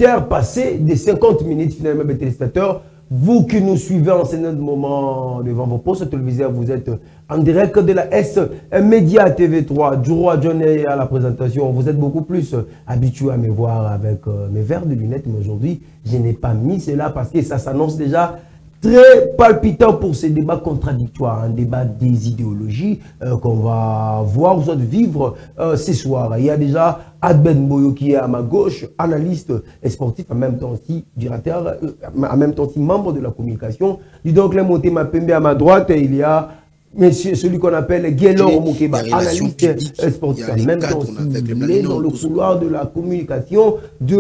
18h passées des 50 minutes finalement, mes téléspectateurs. Vous qui nous suivez en ce moment devant vos postes téléviseurs, vous êtes en direct de la S Média TV3. Djouro Adjoné à la présentation. Vous êtes beaucoup plus habitué à me voir avec mes verres de lunettes, mais aujourd'hui, je n'ai pas mis cela parce que ça s'annonce déjà très palpitant pour ces débats contradictoires, un débat des idéologies qu'on va voir ou soit vivre ce soir. Il y a déjà Adben Boyo qui est à ma gauche, analyste et sportif, en même temps aussi directeur, en même temps aussi membre de la communication. Dis donc, les montées Mapembe à ma droite, il y a monsieur, celui qu'on appelle Guélor Mokeba, analyste sportif, en même temps aussi, il est dans le couloir de la communication du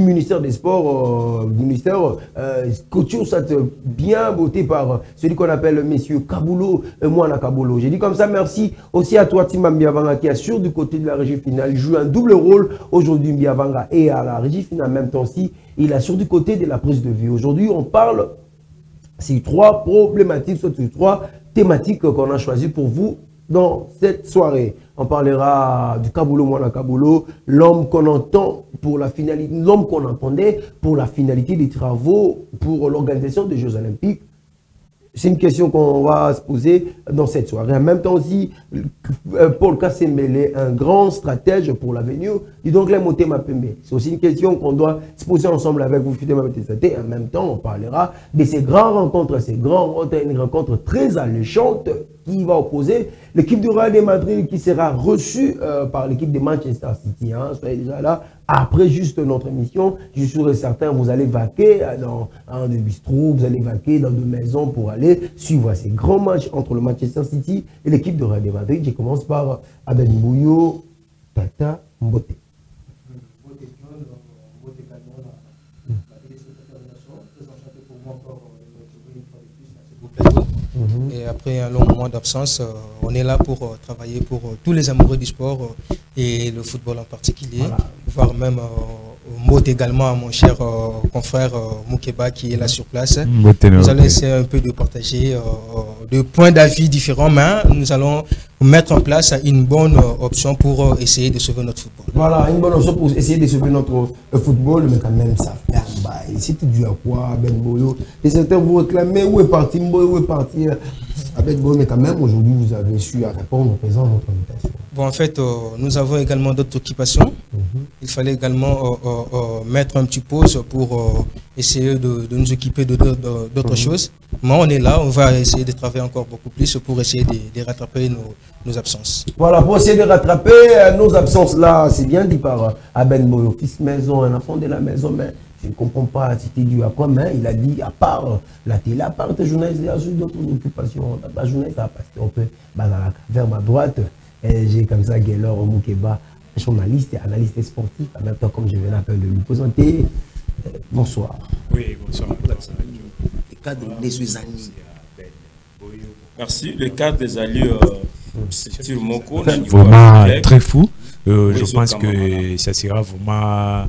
ministère des Sports, du ministère coaché bien voté par celui qu'on appelle monsieur Kaboulo, Mouana Kaboulo. J'ai dit comme ça, merci aussi à toi, Tim Mbiavanga, qui assure du côté de la régie finale. Il joue un double rôle aujourd'hui, Mbiavanga, et à la régie finale en même temps aussi, il assure du côté de la prise de vue. Aujourd'hui, on parle, c'est trois problématiques, soit trois thématique qu'on a choisi pour vous dans cette soirée. On parlera du Kaboulo Mouana Kaboulo, l'homme qu'on entend pour la finalité, l'homme qu'on entendait pour la finalité des travaux pour l'organisation des Jeux Olympiques. C'est une question qu'on va se poser dans cette soirée. En même temps aussi, Paul Kassembele, un grand stratège pour l'avenir. Dis donc, les motés Mapembe. C'est aussi une question qu'on doit se poser ensemble avec vous, fidèles et en même temps, on parlera de ces grandes rencontres, une rencontre très alléchante qui va opposer l'équipe du Real de Madrid qui sera reçue par l'équipe de Manchester City. Hein. Soyez déjà là. Après juste notre émission, je suis sûr et certain, vous allez vaquer dans un de bistrot, vous allez vaquer dans deux maisons pour aller suivre ces grands matchs entre le Manchester City et l'équipe de Real de Madrid. Je commence par Abel Mbouyo, Tata Mbote. Et après un long moment d'absence, on est là pour travailler pour tous les amoureux du sport et le football en particulier, voilà. Voire même mot également à mon cher confrère Moukeba qui est là sur place. Nous allons essayer un peu de partager des points d'avis différents, mais nous allons mettre en place une bonne option pour essayer de sauver notre football. Voilà, une bonne option pour essayer de sauver notre football, mais quand même ça fait un bail. C'est dû à quoi, Ben Boyo? Et certains vous réclamez où est parti Mboyo, où est parti Ben Boyo, mais quand même aujourd'hui vous avez su répondre au présent à notre invitation. Bon, en fait, nous avons également d'autres occupations. Il fallait également mettre un petit pause pour essayer de nous occuper d'autres choses. Mais on est là, on va essayer de travailler encore beaucoup plus pour essayer de rattraper nos absences. Voilà, pour essayer de rattraper nos absences là, c'est bien dit par Aben Boyo, fils maison, un enfant de la maison, mais je ne comprends pas, c'était dû à quoi, mais il a dit, à part la télé, à part tes journalistes, il y a d'autres occupations. La journée, ça va passer un peu vers ma droite. J'ai comme ça Guélor Mokeba, journaliste et analyste sportif, en même temps comme je viens de lui présenter. Bonsoir. Oui, bonsoir. Le cadre des amis. Merci. Le cadre des alliés, c'est sur Moko. Vraiment très fou. Je pense que ça sera vraiment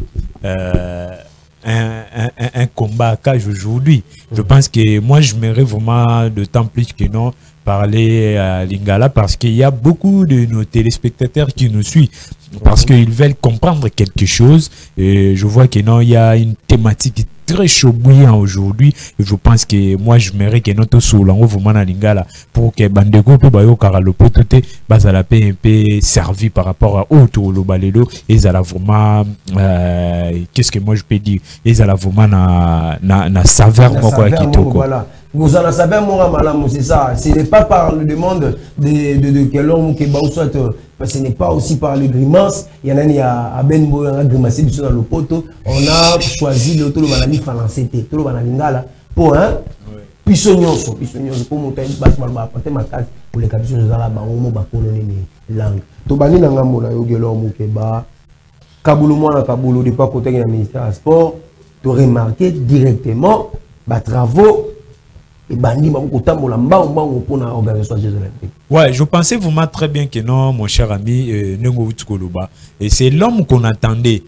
un combat à cage aujourd'hui. Je pense que moi, je mérite vraiment de temps plus que non parler à Lingala parce qu'il y a beaucoup de nos téléspectateurs qui nous suivent parce qu'ils veulent comprendre quelque chose et je vois que non, il y a une thématique très chaud bouillant aujourd'hui et je pense que moi je mérite que notre soul en vraiment à Lingala pour que Bandego peut bayo karalo potote bazala pe un peu servi par rapport à auto le balelo et ça a vraiment qu'est-ce que moi je peux dire et ça a vraiment na saveur moi quoi qui toko. Voilà. Vous en savez, moi, c'est ça. Ce n'est pas par le demande de quel homme qui soit, ce n'est pas aussi par les grimaces. Il y en a à Ben Boyo, a grimacé dans le poteau. On a choisi le tout le banani français, tout le bananingala pour un pisonyoso, pour monter une basse malba, ma case pour les capuchons de la baomo, bakolone langue. To bani nanga mona yo gelo mukeba. Kabulu mwana kabulu de pas côté du ministère des Sports, tu remarquer directement les travaux. Ouais, je pensais vraiment très bien que non, mon cher ami, et c'est l'homme qu'on attendait.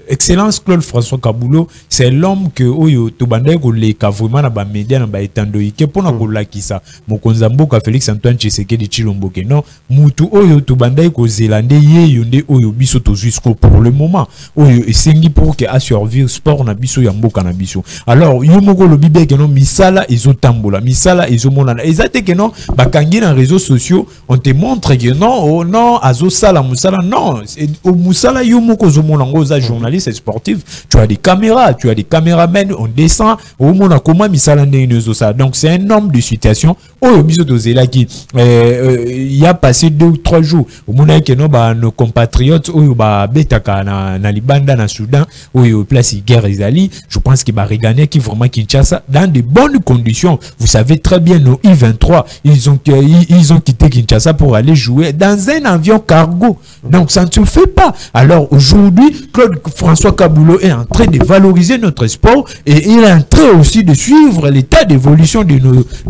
excellence Claude François Kabulo, c'est l'homme que oyo tobandai ko leka vraiment na ba média na ba etandoike pona ko lakisa mokonza mboka Félix Antoine Tshisekedi Tshilombo ke non mutu oyo tobandai ko zelande ye yonde oyo biso to jusqu'au pour le moment oyo esengi pour que a survivre sport na biso ya mboka na biso. Alors yo moko lo bibe ke non misala ezotambola misala ezomonana ezate ke non bakangi na réseaux sociaux on te montre que non oh non azo sala musala non au musala yo moko zomona ngoza journaliste sportif tu as des caméras tu as des caméramens on descend au mona comment misala ndenge ça donc c'est un homme de situation oyo biso tozela ki il y a passé 2 ou 3 jours au mona que non ba nos compatriotes oyo ba betaka na libanda na Soudan oyo place guerre ezali je pense que ba reganer qui vraiment Kinshasa dans de bonnes conditions. Vous savez très bien nos I-23 ils ont quitté Kinshasa pour aller jouer dans un avion cargo. Donc ça ne se fait pas. Alors aujourd'hui, Claude François Kabulo est en train de valoriser notre sport et il est en train aussi de suivre l'état d'évolution de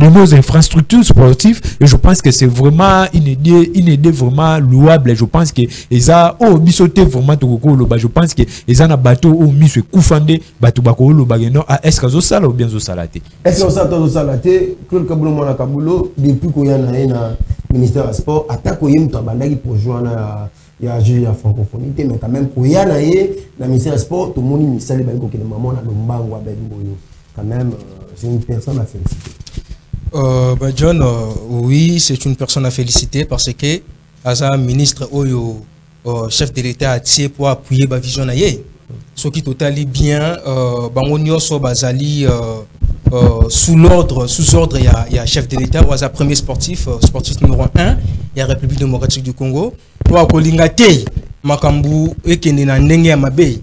nos infrastructures sportives. Et je pense que c'est vraiment une idée vraiment louable. Et je pense que ça bisoté vraiment je pense que ça na bateau au miso koufande bateau bakolo bageno est-ce que ça là ou bien ça là est-ce que ça là Claude Kabulo mona Kabulo depuis qu'on y a na ministère du sport attaque au yim tabandaki pour joindre il y a la francophonie mais quand même pour y aller la ministère du sport tout le monde misali ba ko ke maman na lombango abengoyo quand même c'est une personne à féliciter. John oui c'est une personne à féliciter parce que asa ministre oyo chef de l'État a tiré pour appuyer ba vision naie ce qui totali bien bango nyoso bazali sous ordre il y a chef de l'État ou à premier sportif numéro 1 il y a République démocratique du Congo pour kolingate makambu ekende na ndenge ya mabe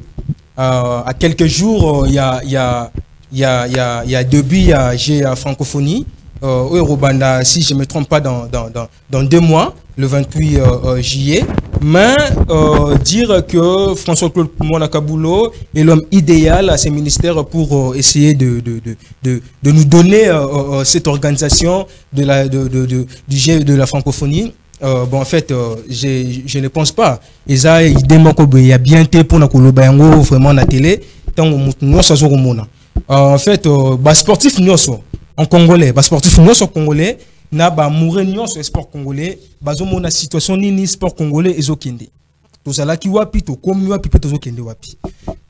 à quelques jours il y a début j'ai francophonie au Rwanda si je me trompe pas dans 2 mois le 28 juillet mais dire que François-Claude mona Kabulo est l'homme idéal à ces ministères pour essayer de nous donner cette organisation du G de la francophonie. Bon en fait je ne pense pas et ça il démontre il y a bien été pour na koloba yango vraiment na télé tant nous ça en fait bas sportif nyoso en congolais bas sportif nyoso congolais na ba mourir nyoso sport congolais bazo mona situation nini sport congolais ezokende to sala ki wapi to komi wapi pe tozokende wapi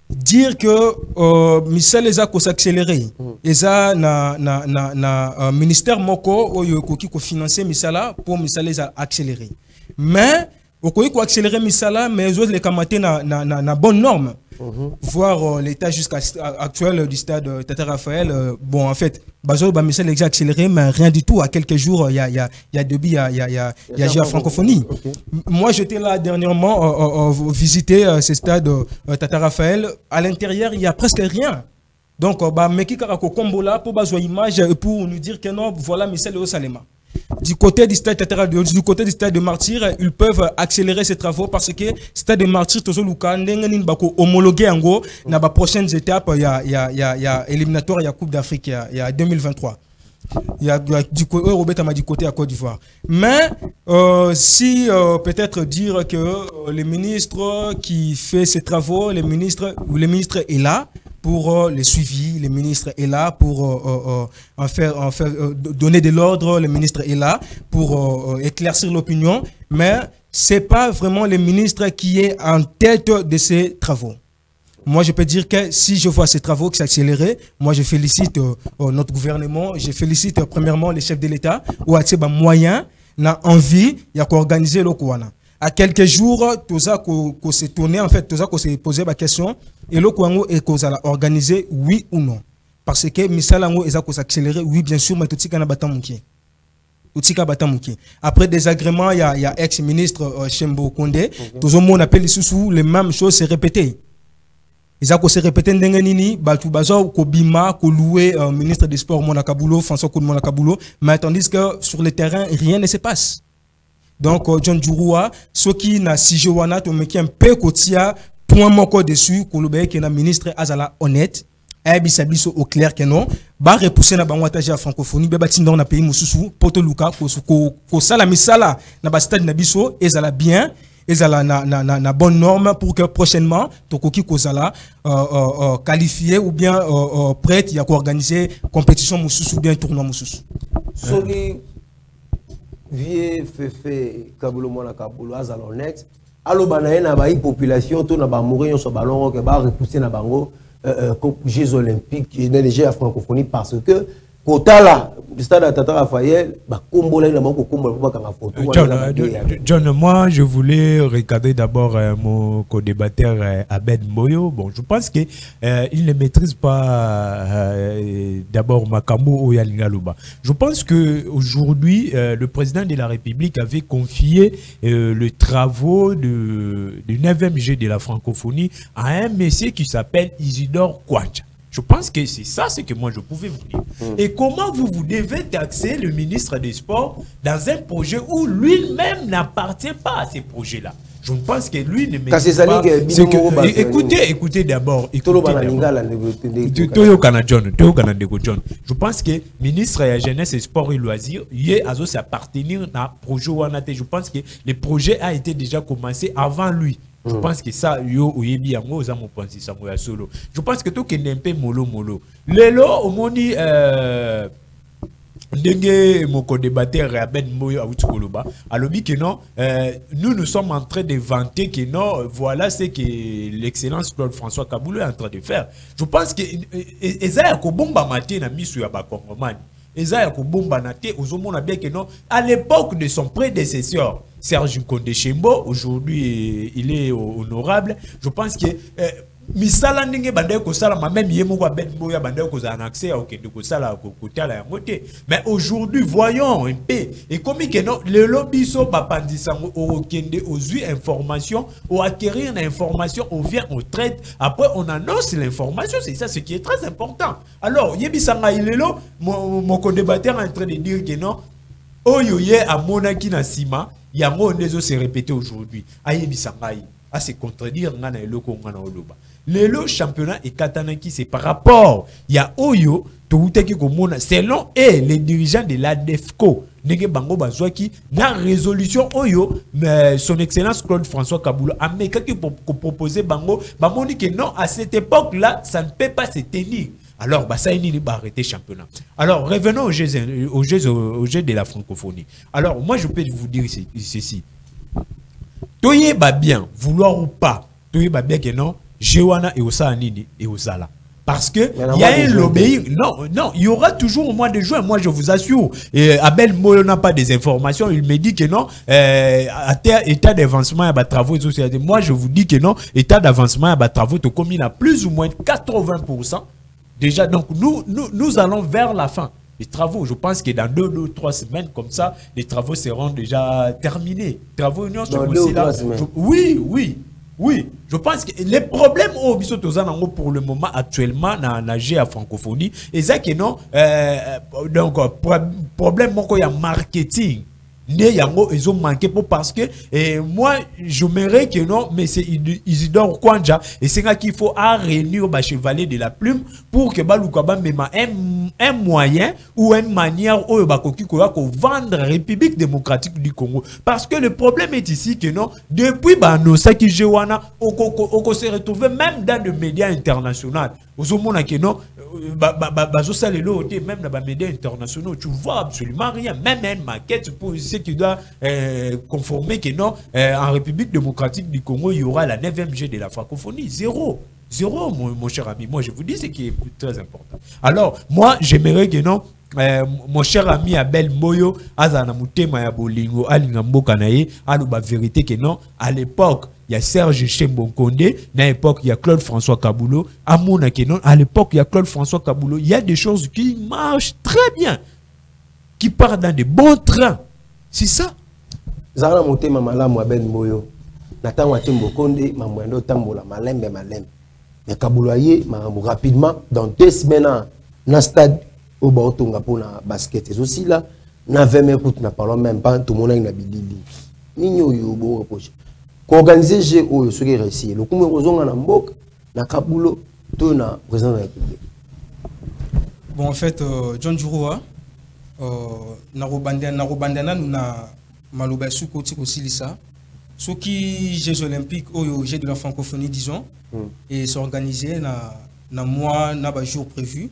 dire que misal eza ko s'accélérer eza na ministère moko oyo koki ko financer misala pour misal eza accélérer mais okoki ko accélérer misala mais les autres les kamaté na bonne norme voir l'état jusqu'à actuel du stade Tata Raphaël bon en fait bazo ba misal exa accéléré mais rien du tout à quelques jours il y a début il y a la francophonie. Moi j'étais là dernièrement visiter ce stade Tata Raphaël à l'intérieur il y a presque rien donc ba meki kaka ko kombola pour bazo image pour nous dire que non voilà misal au Salema. Du côté du stade du côté du stade de Martyrs, ils peuvent accélérer ces travaux parce que stade de Martyrs tozo luka ndengenin bako homologué ango na ba prochaines étapes il y a éliminatoire il y a Coupe d'Afrique il y a 2023. Il y a du côté Robert m'a du côté à Côte d'Ivoire. Mais si peut-être dire que le ministre qui fait ces travaux, le ministre est là pour le suivi, le ministre est là pour en faire donner de l'ordre, le ministre est là pour éclaircir l'opinion, mais c'est pas vraiment le ministre qui est en tête de ces travaux. Moi, je peux dire que si je vois ces travaux qui s'accélèrent, moi, je félicite notre gouvernement, je félicite premièrement les chefs de l'État, ou à ces moyens, n'a envie, il y a qu'organiser le Kouana. À quelques jours, tout ça qu'on s'est tourné, en fait, tout ça qu'on s'est posé la question, et le Kouango est qu'on a organisé, oui ou non. Parce que Misalango est qu'on s'accéléré, oui, bien sûr, mais tout ça, après désagrément, il y a ex-ministre Chembo Kondé, tout le monde appelle les mêmes choses, c'est répété. Ils ont répété ndengenini batu bazo ko bima ko louer ministre des sports Mona Kabulo François Claude Mona Kabulo mais tandis que sur le terrain rien ne se passe. Donc John Djouroua ceux qui na sijowana to meki un peu kotia point moko dessus ko lobe que na ministre azala honnête et bisabiso au clair que non ba repousser na bango attaché à francophonie be batinda na pays mususu poto luka ko sala misala na ba stade na biso ezala bien ezala na bonne norme pour que prochainement tokoki kozala qualifié ou bien prêt ya ko organiser compétition mususu ou bien tournoi mususu. Soki vie fefe Kabulo mona Kabulo azala honnête aloba na na ba population to na ba mourir so ballon que ba repousser na bango Jeux olympiques les Jeux à francophonie parce que Kotala, le stade à Tata Raphaël, John, moi je voulais regarder d'abord mon co-débatteur Abed Moyo. Bon, je pense que il ne maîtrise pas d'abord Makambo ou Yalingaluba. Je pense que aujourd'hui le président de la République avait confié le travaux du 9e Jeu de la francophonie à un monsieur qui s'appelle Isidore Kouadja. Je pense que c'est ça ce que moi je pouvais vous dire. Et comment vous devez taxer le ministre des Sports dans un projet où lui-même n'appartient pas à ces projets-là? Je pense que lui ne maîtrise pas. Écoutez d'abord. Je pense que le ministre de la Jeunesse et Sport et Loisirs, il a s'appartenir à un projet. Je pense que le projet a été déjà commencé avant lui. Je pense que ça, je pense que tout est un peu mollo. Lelo, au moni, mon co-débatteur Abed Moyo Aoutukoloba, alors que non, nous sommes en train de vanter que non, voilà ce que l'excellence Claude François Kaboulou est en train de faire. Je pense que Ezaïa Kobomba Maté n'a mis sur Abakongomani. Ezaïa Kobomba Naté, on a bien que non, à l'époque de son prédécesseur, Serge Kondechembo, aujourd'hui il est honorable. Je pense que misala ndenge bande ko sala même yemo ko Ben Moya bande ko za accès au kende ko sala ko kotala ya moté. Mais aujourd'hui voyons un peu et comme que non le lobby so papandisa au kende aux informations au acquérir l'information on vient on traite après on annonce l'information, c'est ça ce qui est très important. Alors yebisanga ilelo mon co-débatteur est en train de dire que non oyoye a monaki na sima yango ndezo se répéter aujourd'hui ayebisangai à se contredire ngana eloko ngana oloba lelo championnat et katanaki c'est par rapport il y a oyo toutaki komona selon les dirigeants de l'ADEFCO ndenge bango bazwaki na résolution oyo son excellence Claude François Kaboulou a mekaki pour proposer bango bamoni que non à cette époque là ça ne peut pas se tenir. Alors, ça va arrêter le championnat. Alors, revenons aux Jeux de la francophonie. Alors, moi, je peux vous dire ceci. Toye ba bien, vouloir ou pas, toye ba bien que non, Jewana et Osa Nini et Osala. Parce que il y a un lobbying. Non, il y aura toujours au mois de juin. Moi, je vous assure. Abel Moyo n'a pas des informations. Il me dit que non. État d'avancement à travaux. Moi, je vous dis que non. État d'avancement à travaux, tout comme il a plus ou moins 80%. Déjà, donc nous allons vers la fin des travaux. Je pense que dans 2 ou 3 semaines, comme ça, les travaux seront déjà terminés. Travaux union sont aussi là. Oui. Je pense que les problèmes au Bissotozanango pour le moment actuellement dans la GA francophonie, et ça que non, donc problème il y a marketing. Ils ont manqué parce que moi je m'aimerais que non mais c'est Isidore Kouadja et c'est là qu'il faut réunir le chevalier de la plume pour que Baluka même un moyen ou une manière où vendre la République démocratique du Congo parce que le problème est ici que non depuis Banosaki Jewana on s'est retrouvé même dans les médias internationaux aux hommes que non même dans les médias internationaux tu vois absolument rien même une maquette pour ce qui doit conformer que non en République démocratique du Congo il y aura la 9e Jeu de la francophonie. Zéro mon cher ami, moi je vous dis ce qui est très important. Alors moi j'aimerais que non mon cher ami Abel Moyo azana mutema ya bolingo alinga mboka na ye aluba vérité que non à l'époque il y a Serge Chembonkonde, à l'époque il y a Claude François Kaboulou, à l'époque il y a Claude François Kaboulou, il y a des choses qui marchent très bien, qui partent dans de bons trains. C'est ça. Zana mutema malamu Abel Moyo, natangwa Chembonkonde, mamwendo tambola malembe. Mais Kaboulou aye rapidement dans 2 semaines dans stade au Baotonga pour la basket et aussi là, na 20 minutes n'a parlons même pas tout le monde na bidili. Ninyo yo bo reproche. Organiser Jeux au ce qui réussi. Le coup rozonga na mbok na Kaboulou to na président de la République. Bon en fait John Juroa na robandana nous na maloba su koti ko silisa ceux qui Jeux olympiques ou Jeux de la francophonie disons et s'organiser na mois na ba jour prévu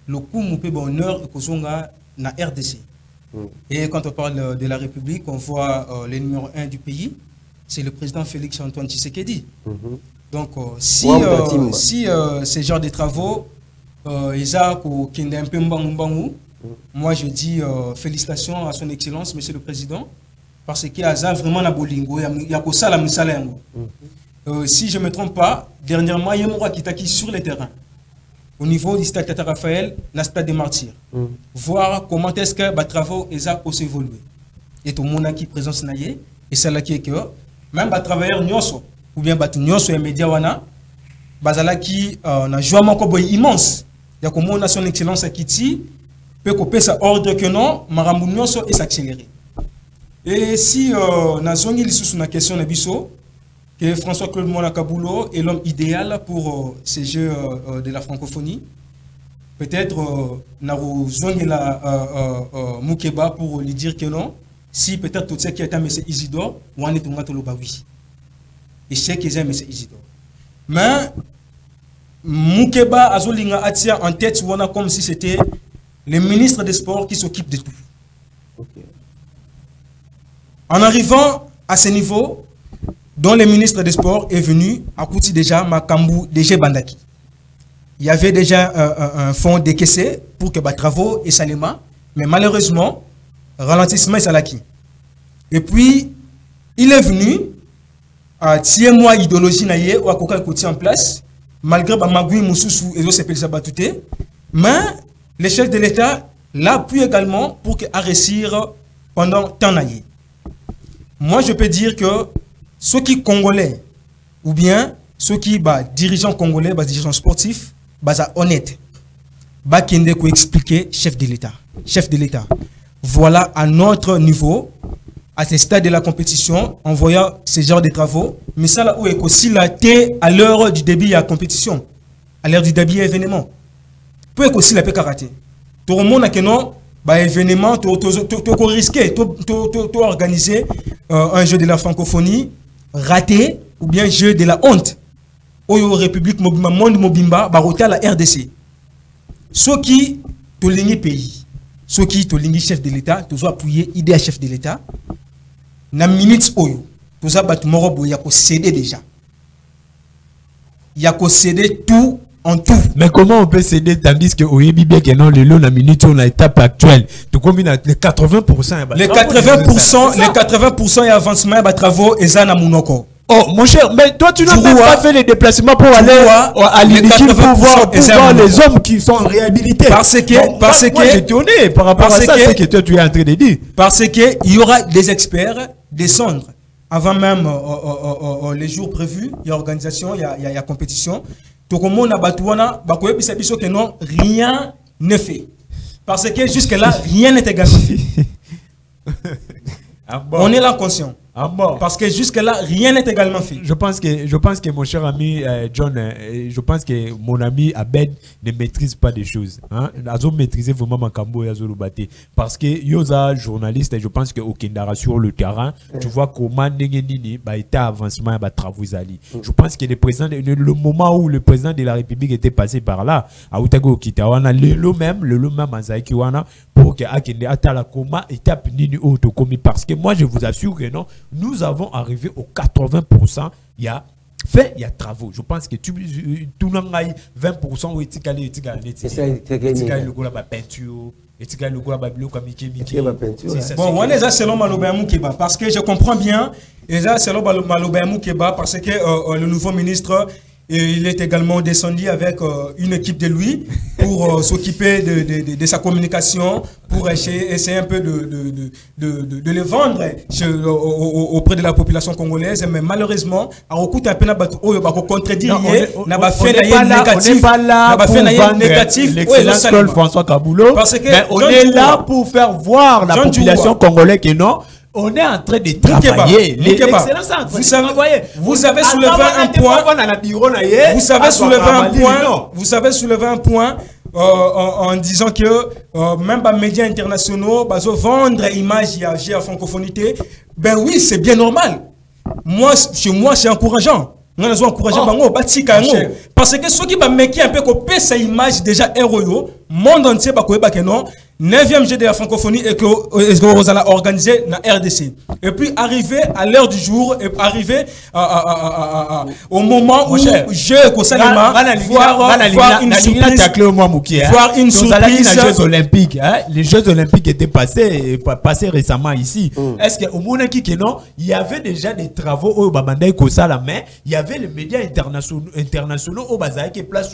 le coup moupé bonheur et kozonga na RDC. Et quand on parle de la République, on voit le numéro 1 du pays, c'est le président Félix Antoine Tshisekedi. Donc si ces genres de travaux moi je dis félicitations à son excellence monsieur le président parce qu'il y a vraiment la bolingo, il y a ça la misalengo. Si je ne me trompe pas, dernièrement il y a un qui est sur le terrain au niveau du stade Tata Raphaël, dans le stade des Martyrs. Voir comment est-ce que les travaux ont évolué. Et tout le monde qui est présent, et c'est là qui est que même les travailleurs ou bien les médias, qui ont joué un immense. Il y a comme on son excellence à Kiti, peut couper sa ordre que non, Maramou Nyoso et s'accélérer. Et si on a une question que François-Claude Monakabulo est l'homme idéal pour ces Jeux de la francophonie. Peut-être Naru la Moukeba pour lui dire que non. Si peut-être tout ce qui est à M. Isidore, ou en est oui. Et je sais qu'ils aiment M. Isidore. Mais Moukeba Azolinga attire en tête comme si c'était le ministre des Sports qui s'occupe de tout. En arrivant à ce niveau, dont le ministre des Sports est venu à Kouti déjà Makambu DG Bandaki. Il y avait déjà un fonds décaissé pour que les travaux et Salema, mais malheureusement, ralentissement est Salaki. Et puis, il est venu à tiers mois idéologie naïe ou à Koka Kouti en place, malgré Magui Moussoussou et autres s'appellent Sabatouté, mais le chef de l'État l'a pu également pour réussir pendant tant d'années. Moi, je peux dire que ceux qui congolais ou bien ceux qui dirigeants congolais, dirigeants sportifs, honnête, qui ont expliqué chef de l'État. Voilà à notre niveau, à ce stade de la compétition, en voyant ce genre de travaux, mais ça là où est aussi la thé à l'heure du début de la compétition, à l'heure du début de l'événement. Peut aussi la karaté. Tout le monde a que non. Événement, tu risqué, tu organiser un jeu de la francophonie raté ou bien jeu de la honte. Au République monde Mobimba, baroté la RDC. Ceux qui te lignent pays, ceux qui te lignent chef de l'État, tu dois appuyer idée à chef de l'État. Na minutes oyo, tu dois battre morobo, il y a qu'à céder déjà. Il y a qu'à céder tout. En tout. Mais comment on peut céder tandis que au bien que non, le long la minute on a étape actuelle. Tu combines les 80%. Les 80% et avancement de travaux et ça na munoko. Oh mon cher, mais toi tu n'as même pas fait les déplacements pour aller à l'Unikin pour voir les hommes qui sont réhabilités. Parce que moi j'étais étonné par rapport à ça, c'est que toi tu es en train de dire. Parce que il y aura des experts descendre avant même les jours prévus, il y a organisation, il y a compétition. Tout le monde a batouana, que non, rien n'est fait. Parce que jusque-là, rien n'est également fait. On est là conscient. Parce que jusque-là, rien n'est également fait. Je pense que mon cher ami John, je pense que mon ami Abed ne maîtrise pas des choses. Ils ont maîtrisé vraiment Makambo et Azolubate. Parce que Yosa, journaliste, et je pense que au Kendara sur le terrain, tu vois comment Nengenini était avancement et travaux ali. Je pense que le moment où le président de la République était passé par là, à Outago Kitawana, le même Azaïkiwana, pour que Akende Atala Koma étape Nini Otokomi. Parce que moi, je vous assure que non. Nous avons arrivé au 80%. Il y a travaux. Je pense que tout le monde a 20% où il y a le peinture. Bon, on est là selon Maloba Moukeba parce que je comprends bien. Et là selon Maloba Moukeba parce que le nouveau ministre il est également descendu avec une équipe de lui pour s'occuper de sa communication, pour essayer un peu de le vendre auprès de la population congolaise. Mais malheureusement, à Okuta Pena contredire, n'a pas fait négatif. N'a pas fait négatif. L'excellence François Kaboulot. Mais on est là pour faire voir la population congolaise que non. On est en train de travailler. Vous avez soulevé un point. Vous avez soulevé un point en disant que même les médias internationaux vendre image à francophonité. Ben oui, c'est bien normal. moi, chez moi, c'est encourageant. Nous avons encouragé parce que ceux qui va mettre un peu que cette image déjà héroïque, monde entier va que non. 9e jeu de la francophonie et que vous allez organiser dans RDC. Et puis arriver à l'heure du jour et arriver au moment où je considère voir une surprise. Voir une surprise. Les Jeux Olympiques, les Jeux Olympiques étaient passés récemment ici. Est-ce que au moment qui non, il y avait déjà des travaux au Babanda Kosala, mais il y avait les médias internationaux au Bazar qui place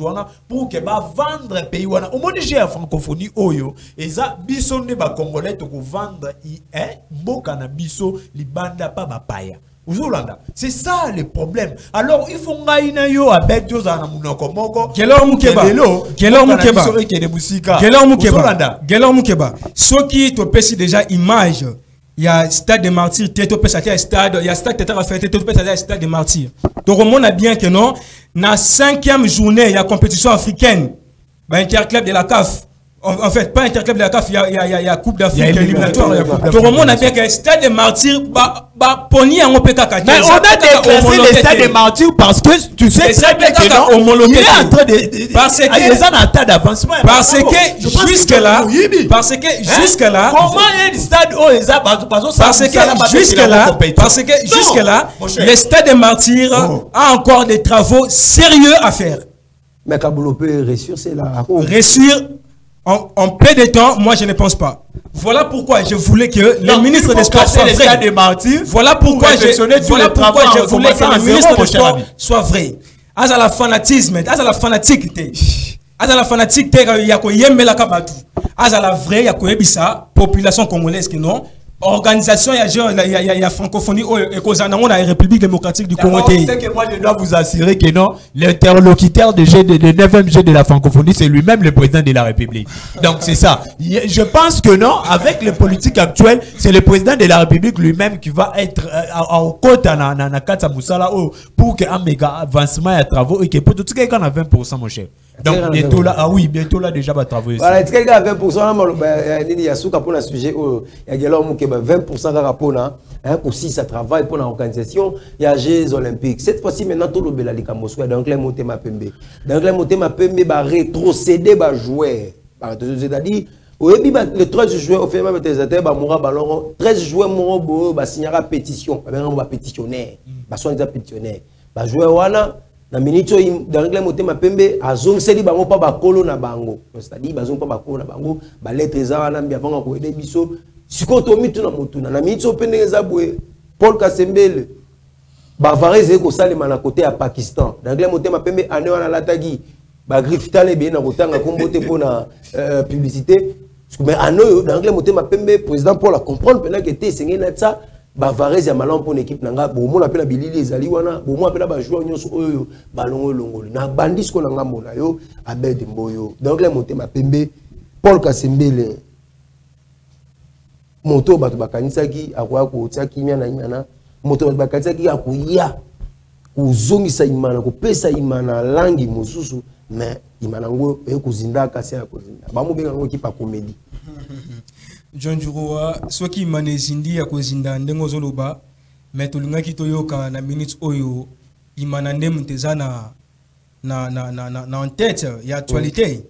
pour que vendre pays au moment de la francophonie oyo et ça bisonne ba congolais to vendre mboka na biso libanda pa bapaya. C'est ça le problème. Alors il faut ngaina yo avec deux ana munoko moko. Gelor Mukeba. Ceux qui te pèsent déjà image. Il y a stade de martyrs, il y a stade de stade de martyrs. Donc on a bien que non, na 5e journée, il y a compétition africaine. Interclub de la CAF. En fait, pas interclub de la CAF, il y a Coupe d'Afrique éliminatoire. Donc on a bien que stade de martyrs, poni en OPK. Mais on a déclassé le stade de martyrs parce que tu sais très bien que non, il est en train de... Parce que... les gens en tas d'avancement. Parce que jusque-là... Comment est le stade où les arbres... Parce que jusque-là, le stade de martyrs a encore des travaux sérieux à faire. Mais Kaboulou peut réussir, c'est là. Réussir en peu de temps, moi je ne pense pas. Voilà pourquoi je voulais que les ministres des Sports soient vrais. Voilà pourquoi je voulais que les ministres des Sports soient vrais. À la fanatisme, à la fanatique, à la fanatique, il y a quoi yemela kabatu. À la vraie, il y a quoi bisa population congolaise qui non. Organisation, il y a francophonie et qu'on a la République démocratique du Congo. C'est que moi je dois vous assurer que non, l'interlocuteur de 9e jeu de la francophonie, c'est lui-même le président de la République. Donc c'est ça. Je pense que non, avec les politiques actuelles, c'est le président de la République lui-même qui va être en côte na Kata Moussala pour que un méga avancement à travaux et que pour tout ce qui est à 20% mon cher. Donc bientôt là, bientôt là déjà va travailler. Voilà, tu à 20%, il y a souka pour un sujet où il y a 20% rapona pour si ça travaille pour l'organisation il y a Jeux Olympiques. Cette fois-ci maintenant tout le belali kamoswa donc les Motema Pembe. Donc les Motema Pembe va rétrocéder va jouer. C'est-à-dire le 13 juin au fait même va moura ballon 13 juin mouro va signer la pétition, va pétitionnaire, va soit des pétitionnaires. Va jouer wana na minute dans les Motema Pembe azong seli bango pa bakolo na bango. C'est-à-dire bazong pa bakolo na bango, ba lettres za wana mbia bango ko aider biso. Si quand on met tout dans motuna, na minute au peine zaboué, Paul Kasembele, Bavarez et Kosale à côté à Pakistan. Dans le Motema Pembe, année on a l'attaqui, Griffitale bien à côté à comboté pour la publicité. Mais année dans le Motema Pembe, président Paul a comprendre que était signé ça, Bavarez a malin pour l'équipe nanga, bon on appelle la Billy Zaliwana, bon on appelle la joueur nyon sur eux, ballon longo, na bandis qu'on a ngambona yo, Abel Demboyo. Dans le Motema Pembe, Paul Kasembele. Moto bato bakanisaki akoya ko tiaki nyana nyana moto bato bakanisaki akoya kuzongisa imana kopesa imana langi mususu mais imana ngo e kuzinda kasi ya kuzinda bamu benga ngo kipa comédie John Juroa soki imane zindi ya kuzinda ndengo zoloba mais tolinga kitoyoka na minutes oyo imana ndemteza na en tête ya actualité.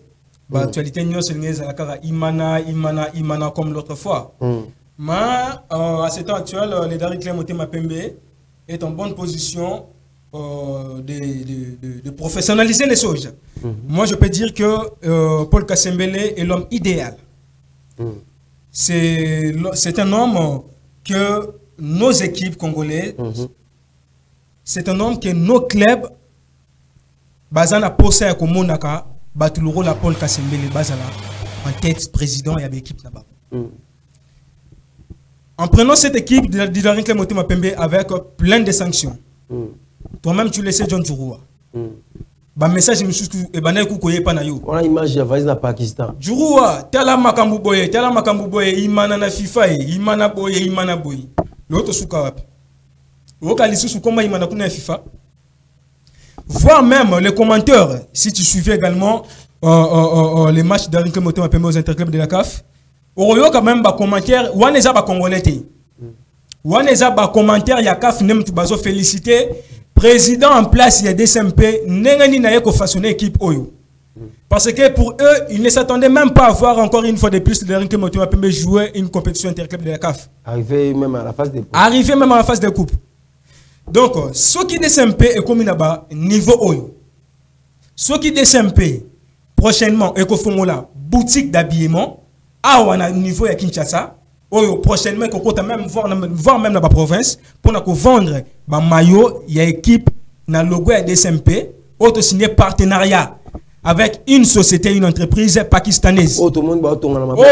L'actualité imana comme l'autre fois. Mais à ce temps actuel, le Darikle Motema Pembe est en bonne position de professionnaliser les choses. Moi, je peux dire que Paul Kasembele est l'homme idéal. C'est un homme que nos équipes congolaises, c'est un homme que nos clubs, Bazana Posa et Komonaka, Batuluro la Paul Kasembele Bazala en tête président et avec l'équipe là-bas. En prenant cette équipe de la Rinkle Motema Pembe avec plein de sanctions. Toi-même tu le sais John Juroa. Ba message monsieur et banay ku koye pa na yo. On a image ya vaise na Pakistan. Juroa tala makambu boye imana na FIFA imana boye. L'autre souka wapi. Woka lisusu koma imana kuna FIFA. Voir même les commentaires, si tu suivais également les matchs d'Arinke Motema Pembe aux interclubs de la CAF, on voit quand même des commentaires, on est à Congolais. Waneza ba commentaire ya CAF nem tu bazo féliciter président en place il y a DSMP n'engani na yeko façonner équipe oyo. Parce que pour eux, ils ne s'attendaient même pas à voir encore une fois de plus de Rinke Motema Pembe jouer une compétition interclub de la CAF. Arrivé même à la phase de coupe. Arrivé même à la phase de coupe. Donc, ce qui DSMP est comme niveau oyo. Ce qui DSMP prochainement est comme boutique d'habillement à un niveau à Kinshasa. Oyo prochainement qu'on compte même voir même dans la province pour nous vendre ba maillot il y a équipe na logo à DSMP auto signé partenariat avec une société, une entreprise pakistanaise. Oh,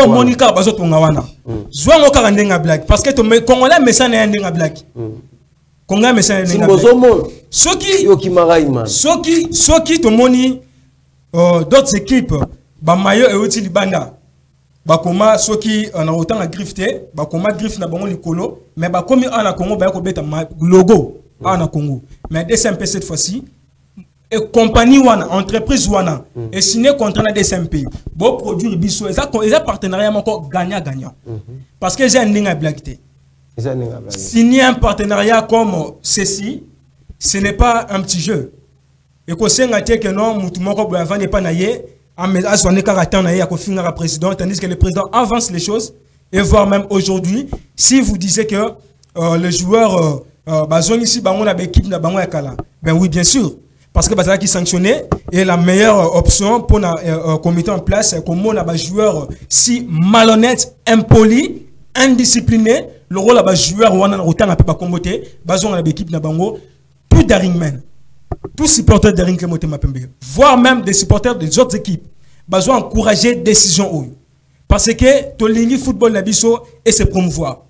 Monica, bazo tongawana. Zwa ngoka kandenga black parce que to Congolais mais ça n'est ndenga black. Congolais mais ça n'est ndenga black. Soki to moni d'autres équipes ba mayo e uti libanda. Ba koma soki na autant la grifté, ba koma griffe na bango likolo, mais ba komi ana Congo ba ko beta logo ana Congo. Mais DSMP cette fois-ci et compagnie wana entreprise wana et signé contrat na DSMP bon produire biso et ça partenariat encore gagnant parce que j'ai un ninga blackité signer un partenariat comme ceci ce n'est pas un petit jeu et ko senga te que non mutu moko bo avant n'est pas naie a sonné caractère naie a ko finira président tandis que le président avance les choses et voire même aujourd'hui si vous disiez que le joueur bazon ici bango na équipe na bango ya kala ben oui bien sûr. Parce que Bazala qui sanctionné est la meilleure option pour qu'on mette en place comme on a un joueur si malhonnête, impoli, indiscipliné, le rôle d'un joueur ou un autant un peu pas comboté, bazon a l'équipe na bango, plus d'Aringmen, tous supporters d'Aring Motema Pembe, voire même des supporters des autres équipes, bazon encourager décision ou parce que to ligne football na biso et se promouvoir.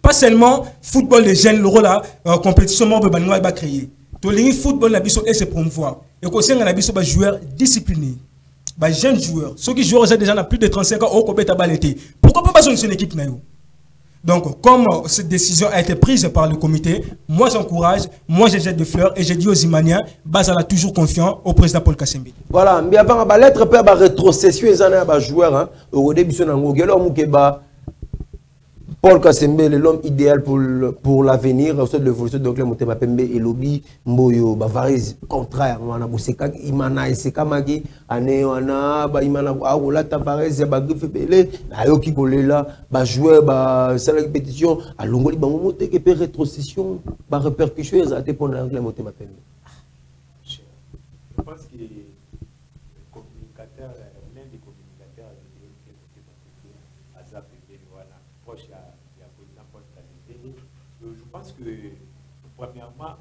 Pas seulement football des jeunes, le rôle la compétition mort banwa va créer. Le football na biso et se promouvoir et qu'on sait na biso ba joueurs disciplinés ba jeunes joueurs ceux qui jouent déjà na plus de 35 ans au Kobeta Balete pourquoi pas besoin d'une équipe na yo. Donc comme cette décision a été prise par le comité, moi j'encourage, moi je jette des fleurs et je dis aux Imaniens bazala toujours confiant au président Paul Kassembe. Voilà, mais avant ba lettre pe ba rétrocession les années ba joueurs hein au début son ngogelo mukeba Paul Kassembe, l'homme idéal pour l'avenir, au sein de l'évolution de Club Motema Pembe et lobby Mboyo Bavarise contraire wana boseka imana eseka magi ane wana ba imana aola Tavares ba grifebele na yoki kolela ba joueur ba sala compétition a longoli ba momote ke pe rétrocession ba répercussion ezate pour na Club Motema Pembe. Je pense que le communicateur l'un des communicateurs de Motema Pembe Azap voilà proche président Paul Kassembe. Je pense que premièrement,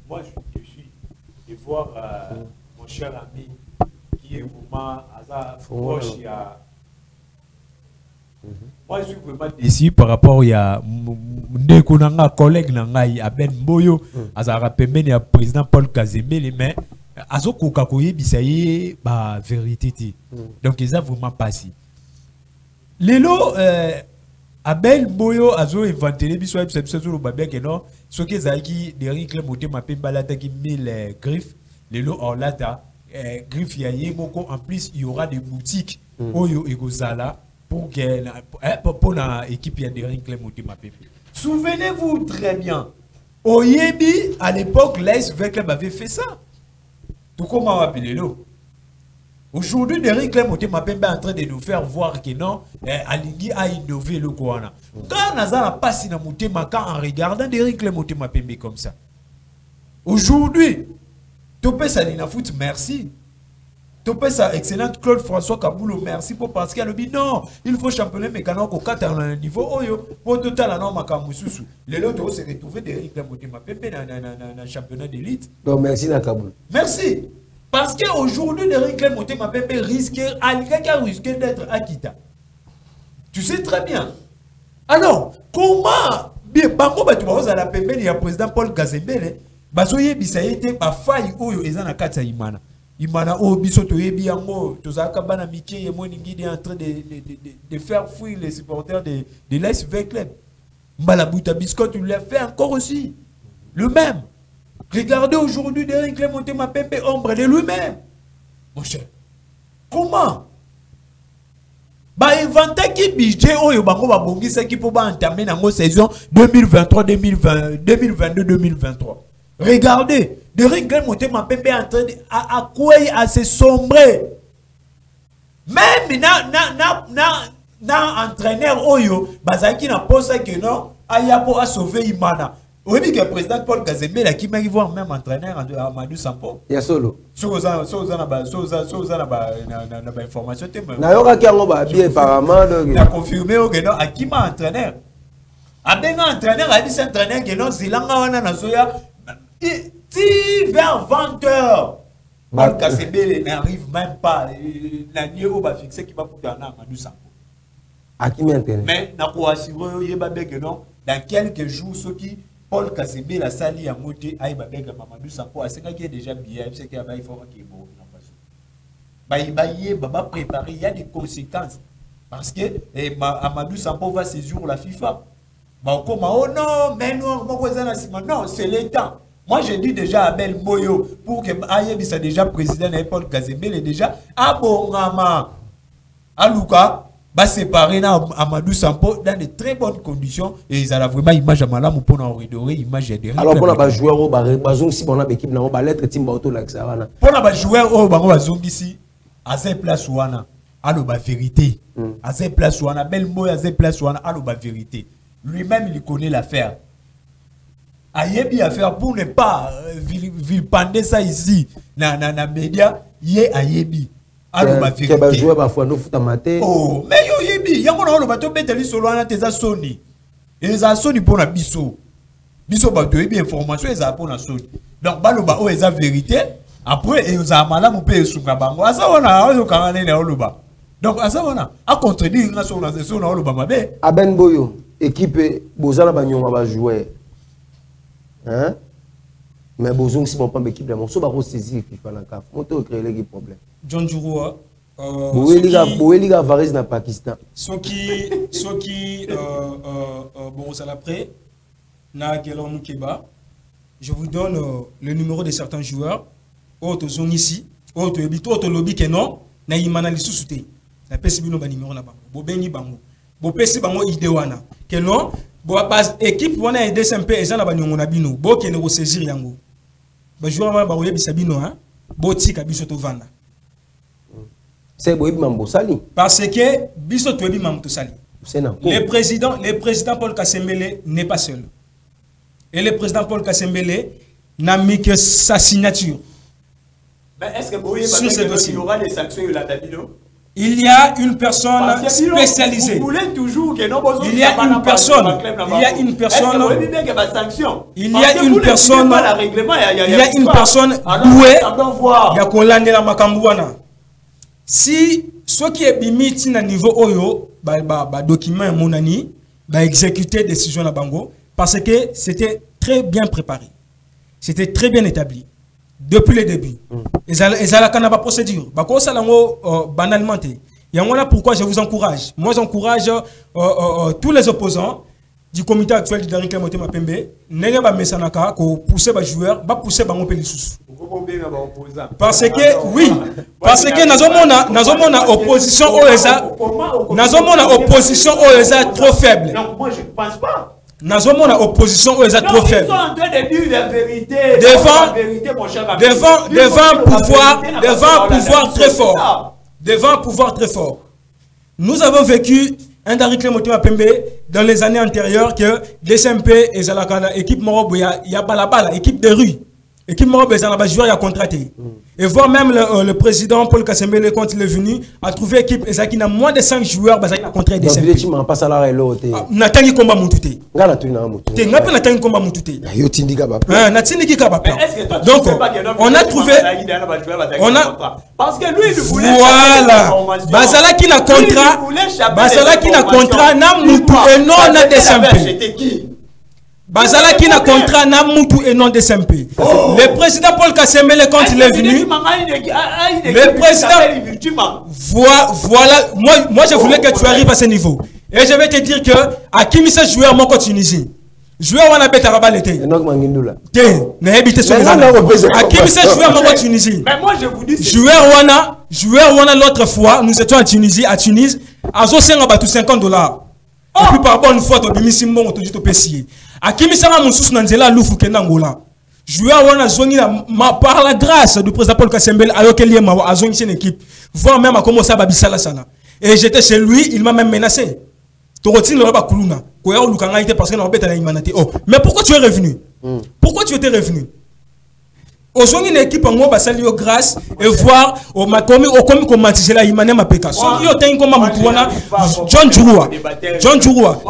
moi je suis de voir mon cher ami qui est vraiment proche. Moi je suis vraiment déçu par rapport à mon collègue Nangai Aben Boyo, Azara Pembe et président Paul Kassembe, mais Azoko Kakoye Bisaye, bah vérité. Donc ils ont vraiment passé. Lelo Abel Boyo azo inventé les biso sur le babia que non ce qui zaki derrière Club Motema Pembe balata qui met les griffes les lots en lata griffes yaye moko en plus il y aura des boutiques oyo egozala pour que pour la équipe ya derrière Club Motema Pembe. Souvenez-vous très bien Oyebi à l'époque l'AS Club avait fait ça tout comment appeler l'eau. Aujourd'hui, Derrick Club Motema Pembe est en train de nous faire voir que non, Alingui a innové le Kouana. Quand on a passé dans Motema, quand en regardant Derrick Club Motema Pembe comme ça, aujourd'hui, Topé Salina Foot, merci. Topé sa excellente Claude François Kaboulou, merci pour parce qu'elle a dit non, il faut championnat mécanique au 4 à un niveau, pour total à norme à Kamoussou. Les autres se retrouver Derrick Club Motema Pembe dans le championnat d'élite. Donc merci Nakaboul. Merci. Parce qu'aujourd'hui, Derrick Club Motema Pembe risque d'être Akita. Tu sais très bien. Alors, comment bien bango batu baza la Pembe ya président Paul Kassembe basoye bisaite ba faille oyo ezana kata imana. Imana o biso toyebi yango tozaka bana mike yemo ngidi en train de faire fuir les supporters de l'AS Club. Mbalabuta Biscott tu l'as fait encore aussi. Le même. Regardez aujourd'hui Derrick Club Motema Pembe ombre de lui-même. Mon cher. Comment? Bah inventer qui budget oyo bango ba bongisa qui pour ba entamer dans saison 2023 2022 2023. Regardez, de régler monter ma pépé en train à quoi à se sombrer. Même na entraîneur oyo bazaki na posa que non aya pour a sauver Imana. Oui, que le président Paul Kazembe là qui m'a voir même entraîneur Amadou Sampo. Ya solo. Soza na information te. Na yoka ki ngo ba bien apparemment donc. Il a confirmé que non akima entraîneur. Abenga entraîneur a dit c'est entraîneur que non zilanga wana na zoya ti vers 20h. Paul Kazembe n'arrive même pas la nuit où va fixer qui va pour gagner Amadou Sampo. Akima entraîneur. Mais na ko assurer yeba be que non dans quelques jours ceux qui Paul Kazembe la sali à monter aïe babega Mamadou Sampo a c'est qui est déjà bien c'est qu'il y a il faut qu'il bon baba préparer il y a des conséquences parce que Amadou Sampo va saisir la FIFA bah comment oh non mais non non c'est l'État. Moi je dis déjà à Abel Moyo pour que aïe ça déjà président Paul Kazembe est déjà abongama aluka va séparer Amadou Sampo dans de très bonnes conditions et ils ont vraiment image à malam pour en redorer image de alors pour la joueur au bazon si on a équipe na ba lettre timba auto la xawana pour la joueur au bango bazon ici à cette place wana allo ba vérité à cette place wana bel mot à cette place wana allo ba vérité lui-même il connaît l'affaire ayebi affaire pour ne pas vilipender ça ici na média yé ayebi. Que va jouer parfois nous fout maté. Oh, mais yo yebi, yango na lo bato beteli solo na teza soni. Eza soni pour na biso. Biso bato yebi information eza pour na soni. Donc baloba o eza vérité, après eza malamu pe esunga bango. Asa wana oyo kangane na oloba. Donc asa wana a contredire na solo na oloba mabe. Aben Boyo, équipe bozala banyoma ba jouer. Hein? Mais bozong si bon pas équipe de mon so ba ko saisir FIFA na CAF. Moto créer les problèmes. John Juroa. Boueliga Varis na Pakistan. Ceux qui bon ça l'après na Gelon Mukeba. Je vous donne le numéro de certains joueurs. Autres sont ici. Autres lobby que non. Na imana li susute. Na pesi bino ba numéro na bango. Bo bengi bango. Bo pesi bango idewana. Que non. Bo base équipe wana aider SMP ezana ba nyongo na bino. Bo ke ne saisir yango. Ba joueur ba oyebi sabino hein. Bo tika biso to vanda. C'est Boïb Mambosali. Parce que biso to ebi Mambosali. Le président Paul Kasembele n'est pas seul. Et le président Paul Kasembele n'a mis que sa signature. Mais est-ce que il y aura des sanctions il y a une personne spécialisée. Vous voulez toujours que non, il y a une personne. Il y a une personne. Il y a une personne. Il y a une personne douée. Il y a Kolande la Makambouana. Si ce qui est bimiti na niveau oyo, document monani, exécuter décision na bango, parce que c'était très bien préparé. C'était très bien établi. Depuis le début. Et ça n'a pas procédure. Banalement. Et voilà pourquoi je vous encourage. Moi, j'encourage tous les opposants du comité actuel de Darin Clémenté Mapembe. N'est pas mesanaka ko pousser les joueurs, pas pousser bango pelisous. Parce que oui, parce que nazomona opposition trop faible. Donc moi je pense pas. Nazomona opposition aux trop faible. Ils sont en train de dire la vérité. Devant pouvoir très fort. Nous avons vécu un Darin Clémenté Mapembe dans les années antérieures que DSMP et Zalakana, équipe Morobo, il y a Balabala, équipe de rue. L'équipe Morobo, joueur a contracté. Et voir même le président Paul Kasembele, quand il est venu, a trouvé équipe qui a moins de 5 joueurs qui a contracté des SMP. Natangi combat Moutouté. Natangi combat Moutouté. Donc, on a trouvé. Parce que lui, il voulait. Voilà. Basala qui n'a contrat, n'a Moutou et non n'a des SMP. Bazala qui n'a contrat n'a Moutou et non des SMP. Le président Paul Kasembele quand il est venu, le président, voilà, moi je voulais que tu arrives à ce niveau. Et je vais te dire que à qui ce joueur mon Tunisie. Joueur on a bête à l'été. À qui ce joueur mon Tunisie. Mais moi je vous dis. Joueur joueur wana l'autre fois nous étions à Tunisie azo senga batu $50 et puis par bonne fois to bimisi mbongo to jito pesier akimi sanga mususu na nzela lufu kenda ngola joueur wana zongi na par la grâce du président Paul Kasembele ayokeli ma azongi une équipe voire même a commencé à babisala sana et j'étais chez lui il m'a même menacé to rotine lo ba kuluna ko ya lukanga ite parce que na beta na imanate oh mais pourquoi tu es revenu pourquoi tu étais revenu Aujourd'hui, une équipe en Moba Salio grâce et voir au Makomi au Komi Komatisela Imane Mapeka. Ceux qui ont été comme Moutouana, John Djourua.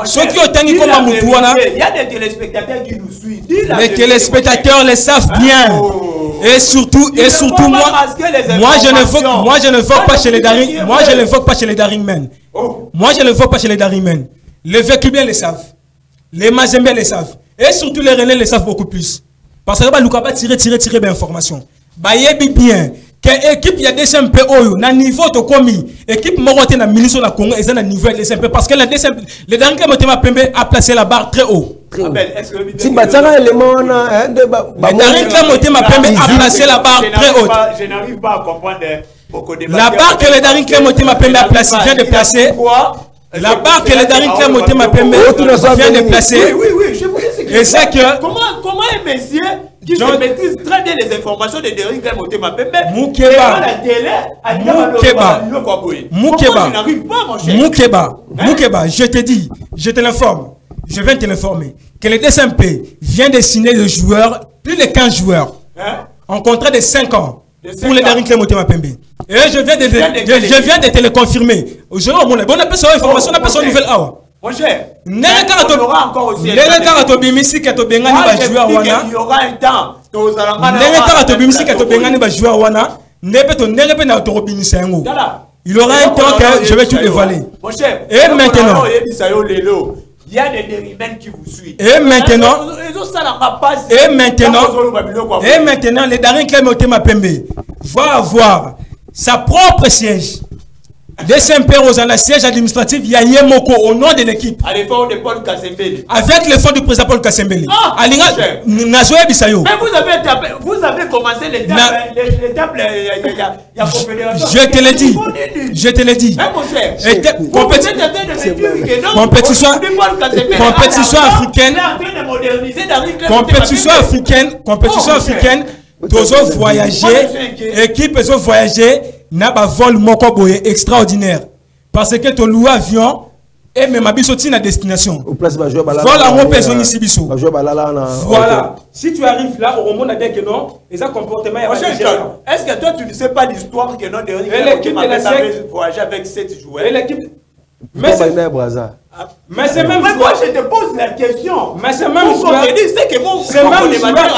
Ceux qui ont été comme Moutouana. Il y a des téléspectateurs qui nous suivent. Les téléspectateurs les savent bien. Et surtout moi je ne vogue pas chez les Daring. Moi je ne vogue pas chez les Daringmen. Moi je ne vogue pas chez les Daringmen. Les Vécubiens les savent. Les Mazembe les savent. Et surtout les Rennais les savent beaucoup plus. Parce que Luka va tirer bien information. Bah yebi bien que équipe y a des SMP oyo na niveau to komi équipe morote na ministre na Congo et na niveau des SMP parce que les derniers Motema Pembe a placé la barre très haut. Si batanga élément na de les derniers Motema Pembe a placé la barre très haute. Je n'arrive pas à comprendre la barre que les derniers Motema Pembe a placé vient de placer. La barre que les derniers Motema Pembe vient de placer. Oui, je vous dis ce que et c'est que comment un monsieur qui se maîtrise très bien les informations de Derrick Motema Pembe Moukeba la télé Moukeba, je te dis, je te l'informe, je viens te l'informer que le DSMP vient de signer le joueur, plus de 15 joueurs, en contrat de 5 ans pour les Derrick Motema Pembe. Et je viens de te le confirmer. Aujourd'hui, on appelle ça information, on appelle ça nouvelle hour. Mon cher, il y aura un temps. Il aura un temps que je vais tout dévoiler. Mon cher, et maintenant, il y a des dérivés qui vous suivent. Et maintenant, les Daring Motema Pembe va avoir sa propre siège. DSMP Rosana, siège administratif, il y a Yemoko au nom de l'équipe. À l'effort de Paul Kasembele. Avec l'effort du président Paul Kasembele. Vous avez commencé l'étape, je te l'ai dit. Je te l'ai dit. Compétition africaine. Compétition africaine. Tous ont voyagé. Équipe ont voyagé. N'a pas vol moko boye extraordinaire parce que tu loues avion et même abisoti na destination voilà on peut ici biso voilà si tu arrives là au moment que non et ça comportement est-ce que toi tu ne sais pas l'histoire que non de l'équipe de la SEC voyager avec 7 joueurs et l'équipe mais c'est même moi je te pose la question. Mais c'est même joueur. C'est que mon joueur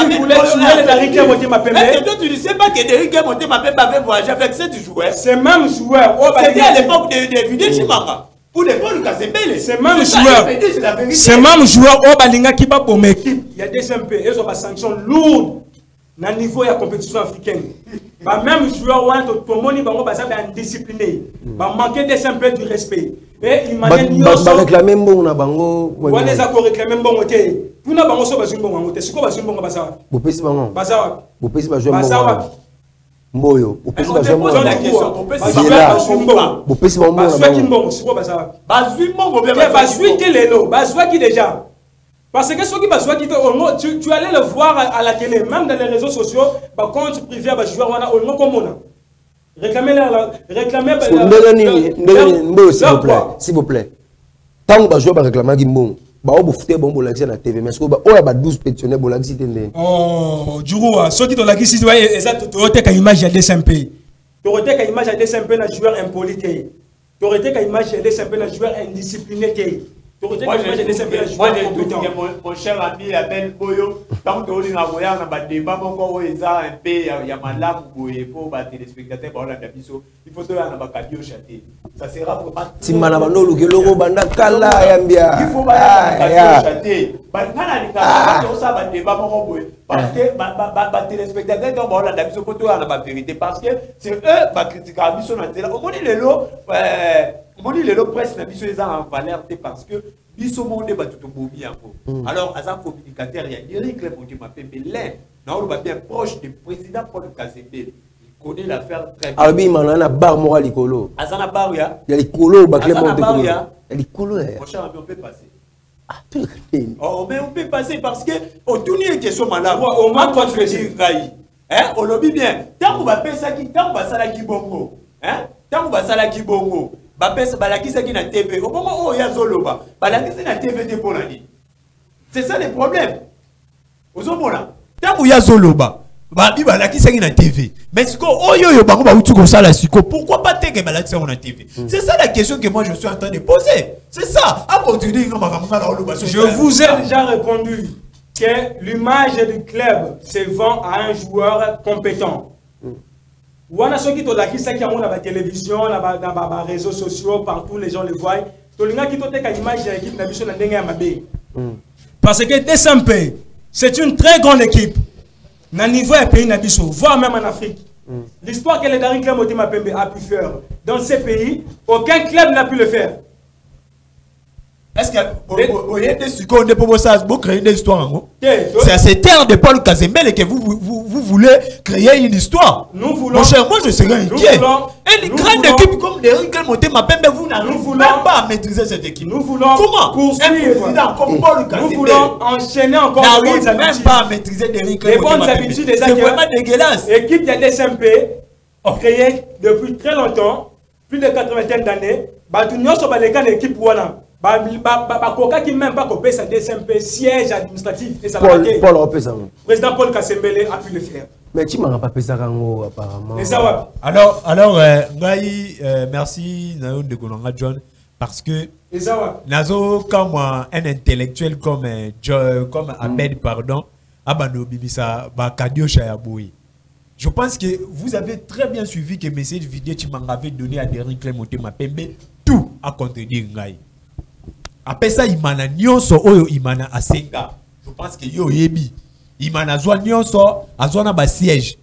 qui voulait tuer Derrick Motema Pembe. Est-ce que toi tu ne sais pas que Derrick Motema Pembe avait voyagé avec 7 joueurs? C'est même joueur. C'était à l'époque de Vidé Chimanga. Pour les Paul Kasembele. C'est même joueur. C'est même joueur au Balinga qui va pour mes équipes. Il y a des MP, ils ont des sanctions lourdes. Dans le niveau de la compétition africaine. Même joueur, tout le monde est indiscipliné. Manquer des simples du respect. Et imagine réclamer bon na bango. On les a réclamé bon côté. Pour na bango so bazun bon côté. C'est quoi bazun bon bazawa? Bopesi bango. Bazawa. Bopesi ba joueur bon. Mboyo. Bopesi ba joueur bon. Bopesi bango. Bazwa ki bon, c'est quoi bazawa? Bazui bon bien. Bazui ki lelo, bazwa ki déjà. Parce que ceux qui tu allais le voir à la télé, même dans les réseaux sociaux, par contre, privé, joueur, on a comme réclamez s'il vous plaît. Tant que joueur réclamer Gimbo, vous foutez bon pour l'accès à la TV, mais est-ce que vous avez 12 pétitionnaires pour l'accès? Oh, Djourou, ceux qui ont l'accès, tu aurais été image à DSMP. Tu aurais été image à DSMP, un joueur impoli. Tu aurais été image à DSMP, un joueur indiscipliné. Moi, j'ai dit que mon cher ami Abel Boyo, tant que tu as un débat, un peu, il y a malade pour les téléspectateurs, il faut que tu aies un cadio châté. Ça sera vraiment. Si Manabano, le logo Banda Kala, Yambia. Il faut que tu aies un cadio châté. Parce que les téléspectateurs ont la vérité. Parce que c'est eux qui critiquent la mission. On dit le presse n'a pas en valeur parce que biso monde ba tout bobi encore. Alors à un communicateur il y a Derrick Motema Pembe l'un, non on va bien proche du président Paul Kasembele. connaît l'affaire très bien. Alors, il y a un bar moral licolo. Azana bar, il y a. Il y a les colos, il y a les bar, il y a les colos. Mon cher ami, on peut passer. Ah, tout le monde. Oh, mais on peut passer parce que au tout niveau question malade. Au moins quand tu dis Gaï. Hein, on le dit bien. Tant qu'on va faire ça qui, tant qu'on va ça là qui bongo. Hein, tant qu'on va ça là qui bongo. Ba pesa balaki ça qui na TV. Au moment où il y a Zoloba, balaki ça na TV de pour l'année. C'est ça le problème. Aux hommes là. Tant qu'il y a Zoloba. Babi balaki ça qui na TV. Mais ce qu'on oyo bango ba utu comme ça la siko. Pourquoi pas teke balaki ça on na TV? C'est ça la question que moi je suis en train de poser. C'est ça. Je vous ai déjà répondu que l'image du club se vend à un joueur compétent. Wana soki to laki ça qui a la télévision, dans les réseaux sociaux, partout les gens le voient. To linga ki to teka image de l'équipe na biso na ndenge ya mabe. Parce que DSMP, c'est une très grande équipe. Na niveau des pays na biso, voire même en Afrique. L'histoire que les Daring Club Motema Pembe a pu faire dans ces pays, aucun club n'a pu le faire. Est-ce que vous créer une histoire? C'est à cette terre de Paul Kazembele que vous voulez créer une histoire. Nous voulons. Mon cher, moi je serais inquiet. Une grande équipe comme Daring Club Motema Pembe, vous n'arrivez même pas à maîtriser cette équipe. Nous voulons. Comment? Poursuivre. Comme Paul Kazembele. Nous voulons enchaîner encore les bonnes habitudes. Même pas à maîtriser Daring Club Motema Pembe. C'est vraiment dégueulasse. L'équipe de DSMP créée depuis très longtemps, plus de 80 d'années. Batunyo so baleka l'équipe wana. Koka qui même pas copié sa DSMP siège administratif et ça président Paul Kasembele a pu le faire. Mais tu m'as pas fait ça apparemment. Alors merci de Kolanga John parce que Nazo comme un intellectuel comme Ahmed pardon abano bibisa ba Kadio Chayaboui. Je pense que vous avez très bien suivi que message vidéo tu m'avais donné à Daring Club Motema Pembe tout à contredire Ngai. Après ça, imana nyonso oyo imana asenga. Je pense que yo yebi. Imana zwa nyonso azwana ba siège.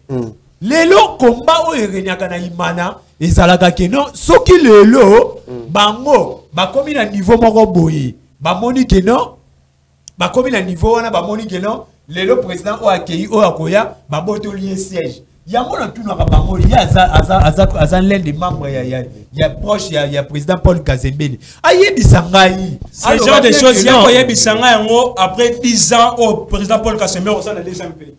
Lelo combat oyo renyaka na imana ezalaka keno soki lelo bango bakomi na niveau moko boye. Ba moni keno bakomi na niveau wana ba moni keno lelo président o akei o akoya ba botoli siège. Yango na tuna ka bango ya aza l'un des membres ya proche ya président Paul Kazembele. Ayebisa ngai. Ce genre de choses ya koyebisa ngai yango après 10 ans au président Paul Kazembele au sein de DSMP.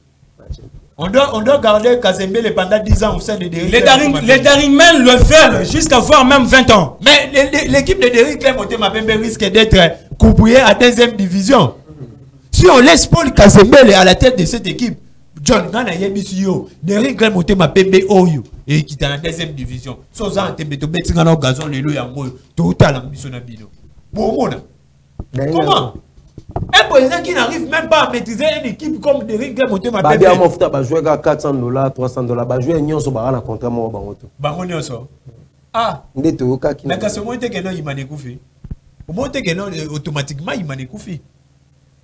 On doit garder Kazembele pendant 10 ans au sein de Daring. Les Daringmen le veulent jusqu'à voir même 20 ans. Mais l'équipe de Daring Club Motema Pembe risque d'être coupée à 2e division. Si on laisse Paul Kazembele à la tête de cette équipe, John Gana Yebisio, Daring Club Motema Pembe Oyo, et qui est en 2e division. Sans un tembeto betingana au gazon, les lois en total ambition à bino. Bon, comment? Un président qui n'arrive même pas à maîtriser une équipe comme Daring Club Motema Pembe. Bah, Mofta, bah, jouer à $400, $300, bah, jouer à Nyon, so, bah, na contrat, moi, bah, auto. Bah, on y ah, mais quand ce moment, que non, il m'a découvert. Au moment que non, automatiquement, il m'a découvert.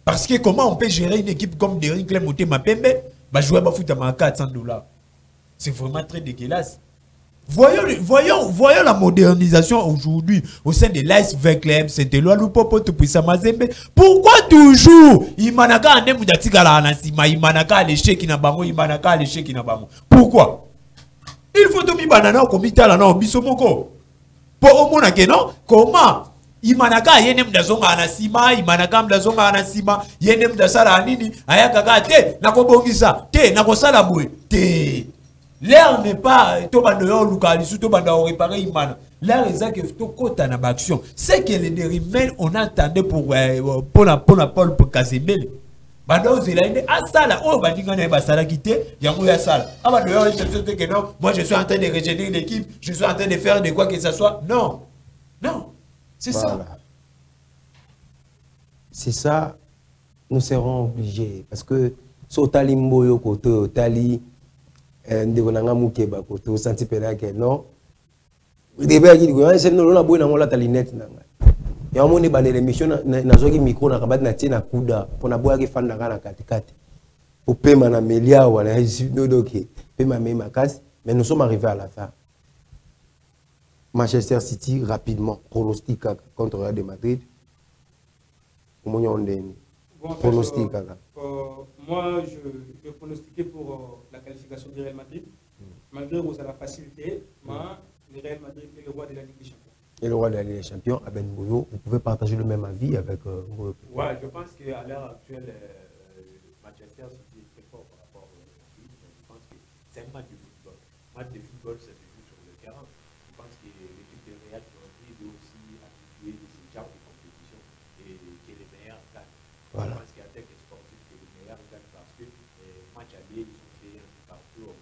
Parce que comment on peut gérer une équipe comme Daring Club Motema Pembe? Bah, jouer à foot à $400. C'est vraiment très dégueulasse. Voyons la modernisation aujourd'hui au sein de l'Ice Club, Saint-Éloi, Lupopo, Tupisa Mazembe. Pourquoi toujours Imanaka ane mudatika la anasima, Imanaka l'échec na bango, Imanaka l'échec na bango? Pourquoi? Il faut tout mi banana au comité là non, bisomoko. Pour au moins que non, comment? Imanaka yene mdazonga anasima, Imanaka mdazonga anasima, yene mdasala anini, ayaka te, nakobongisa, te, nakosala boué, te. L'air n'est pas, l'air est que action. C'est que les dérimes, on attendait pour Paul Kazembele. Moi je suis en train de régénérer l'équipe, je suis en train de faire de quoi que ce soit. Non, non, c'est ça. C'est ça, nous serons obligés. Parce que, Sotali Mboyo Koto, Tali. Ndevonanga mukeba ko to senti pena ke non début qui dit c'est non la boina ngola talinette nanga ya moni ba l'émission na zoki micro na kabati na tina kuda pona boya ki fanda kana katikati pour pema na melia wala dodoki pema même makasi mais nous sommes arrivés à la fin. Manchester City rapidement pronostic contre Real de Madrid pronostic moi je pronostiquais pour la qualification du Real Madrid. Malgré que ça la facilité, mais le Real Madrid est le roi de la Ligue des Champions. Et le roi de la Ligue des Champions, Aben Boyo, vous pouvez partager le même avis avec Boyo. Ouais, je pense qu'à l'heure actuelle, Manchester City est très fort par rapport au Madrid. Je pense que c'est un match de football. Match de football, ça se joue sur le terrain. Je pense que l'équipe de Real